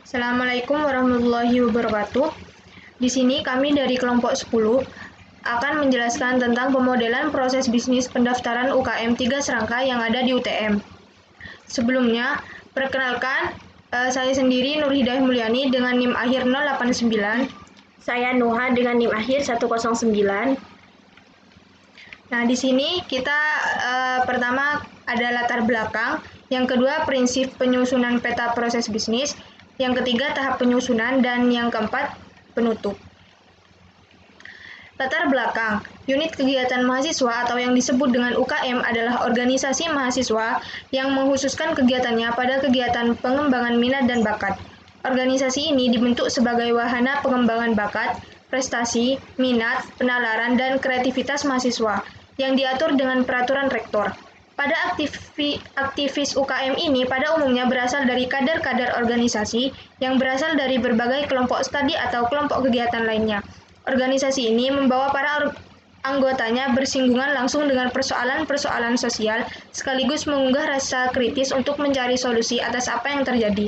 Assalamualaikum warahmatullahi wabarakatuh. Di sini kami dari kelompok 10 akan menjelaskan tentang pemodelan proses bisnis pendaftaran UKM 3 Serangka yang ada di UTM. Sebelumnya, perkenalkan, saya sendiri Nur Hidayah Mulyani dengan NIM akhir 089. Saya Nuha dengan NIM akhir 109. Nah, di sini kita pertama ada latar belakang, yang kedua prinsip penyusunan peta proses bisnis, yang ketiga tahap penyusunan, dan yang keempat penutup. Latar belakang, unit kegiatan mahasiswa atau yang disebut dengan UKM adalah organisasi mahasiswa yang mengkhususkan kegiatannya pada kegiatan pengembangan minat dan bakat. Organisasi ini dibentuk sebagai wahana pengembangan bakat, prestasi, minat, penalaran, dan kreativitas mahasiswa yang diatur dengan peraturan rektor. Pada aktivis UKM ini pada umumnya berasal dari kader-kader organisasi yang berasal dari berbagai kelompok studi atau kelompok kegiatan lainnya. Organisasi ini membawa para anggotanya bersinggungan langsung dengan persoalan-persoalan sosial sekaligus mengunggah rasa kritis untuk mencari solusi atas apa yang terjadi.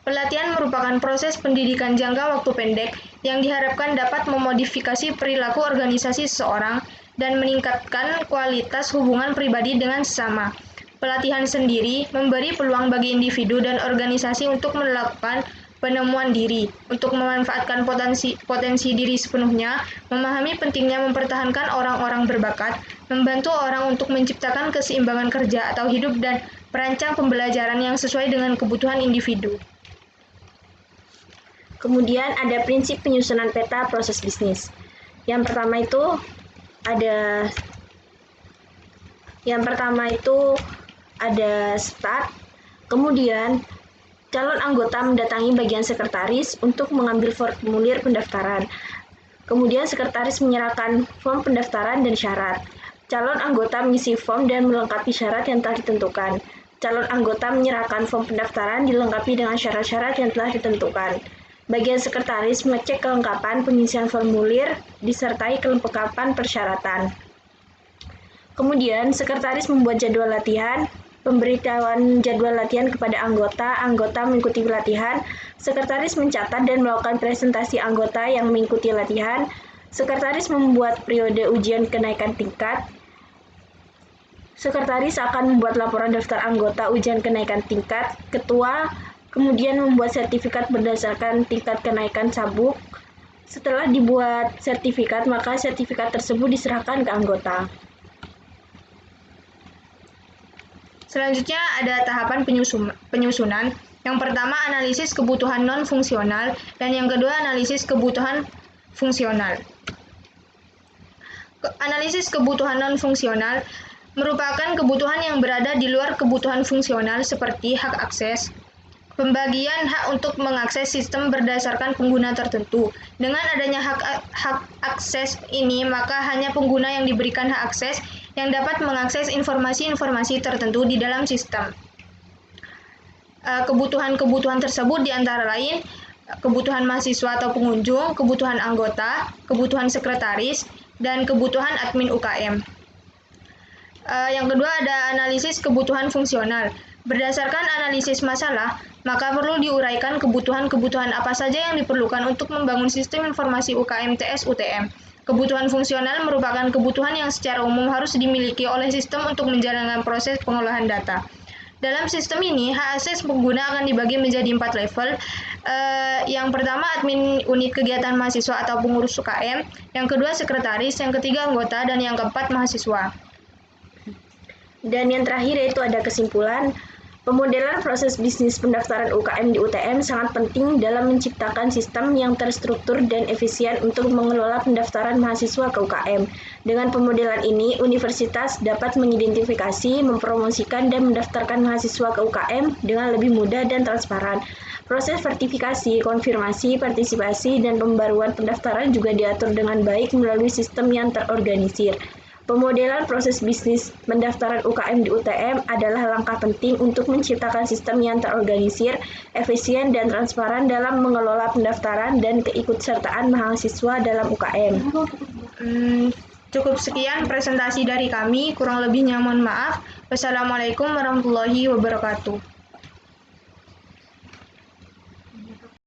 Pelatihan merupakan proses pendidikan jangka waktu pendek yang diharapkan dapat memodifikasi perilaku organisasi seseorang dan meningkatkan kualitas hubungan pribadi dengan sesama. Pelatihan sendiri memberi peluang bagi individu dan organisasi untuk melakukan penemuan diri, untuk memanfaatkan potensi diri sepenuhnya, memahami pentingnya mempertahankan orang-orang berbakat, membantu orang untuk menciptakan keseimbangan kerja atau hidup, dan merancang pembelajaran yang sesuai dengan kebutuhan individu. Kemudian ada prinsip penyusunan peta proses bisnis. Yang pertama itu ada start, kemudian calon anggota mendatangi bagian sekretaris untuk mengambil formulir pendaftaran. Kemudian sekretaris menyerahkan form pendaftaran dan syarat. Calon anggota mengisi form dan melengkapi syarat yang telah ditentukan. Calon anggota menyerahkan form pendaftaran dilengkapi dengan syarat-syarat yang telah ditentukan. Bagian sekretaris mengecek kelengkapan pengisian formulir disertai kelengkapan persyaratan. Kemudian, sekretaris membuat jadwal latihan, pemberitahuan jadwal latihan kepada anggota mengikuti pelatihan, sekretaris mencatat dan melakukan presentasi anggota yang mengikuti latihan, sekretaris membuat periode ujian kenaikan tingkat, sekretaris akan membuat laporan daftar anggota ujian kenaikan tingkat, ketua kemudian membuat sertifikat berdasarkan tingkat kenaikan sabuk. Setelah dibuat sertifikat, maka sertifikat tersebut diserahkan ke anggota. Selanjutnya ada tahapan penyusunan. Yang pertama analisis kebutuhan non-fungsional dan yang kedua analisis kebutuhan fungsional. Analisis kebutuhan non-fungsional merupakan kebutuhan yang berada di luar kebutuhan fungsional seperti hak akses, pembagian hak untuk mengakses sistem berdasarkan pengguna tertentu. Dengan adanya hak akses ini, maka hanya pengguna yang diberikan hak akses yang dapat mengakses informasi-informasi tertentu di dalam sistem. Kebutuhan-kebutuhan tersebut diantara lain kebutuhan mahasiswa atau pengunjung, kebutuhan anggota, kebutuhan sekretaris, dan kebutuhan admin UKM. Yang kedua ada analisis kebutuhan fungsional. Berdasarkan analisis masalah, maka perlu diuraikan kebutuhan-kebutuhan apa saja yang diperlukan untuk membangun sistem informasi UKM TS UTM. Kebutuhan fungsional merupakan kebutuhan yang secara umum harus dimiliki oleh sistem untuk menjalankan proses pengolahan data. Dalam sistem ini, hak akses pengguna akan dibagi menjadi 4 level. Yang pertama, admin unit kegiatan mahasiswa atau pengurus UKM. Yang kedua, sekretaris. Yang ketiga, anggota. Dan yang keempat, mahasiswa. Dan yang terakhir yaitu ada kesimpulan. Pemodelan proses bisnis pendaftaran UKM di UTM sangat penting dalam menciptakan sistem yang terstruktur dan efisien untuk mengelola pendaftaran mahasiswa ke UKM. Dengan pemodelan ini, universitas dapat mengidentifikasi, mempromosikan, dan mendaftarkan mahasiswa ke UKM dengan lebih mudah dan transparan. Proses sertifikasi, konfirmasi, partisipasi, dan pembaruan pendaftaran juga diatur dengan baik melalui sistem yang terorganisir. Pemodelan proses bisnis pendaftaran UKM di UTM adalah langkah penting untuk menciptakan sistem yang terorganisir, efisien, dan transparan dalam mengelola pendaftaran dan keikutsertaan mahasiswa dalam UKM. Cukup sekian presentasi dari kami, kurang lebihnya mohon maaf. Wassalamualaikum warahmatullahi wabarakatuh.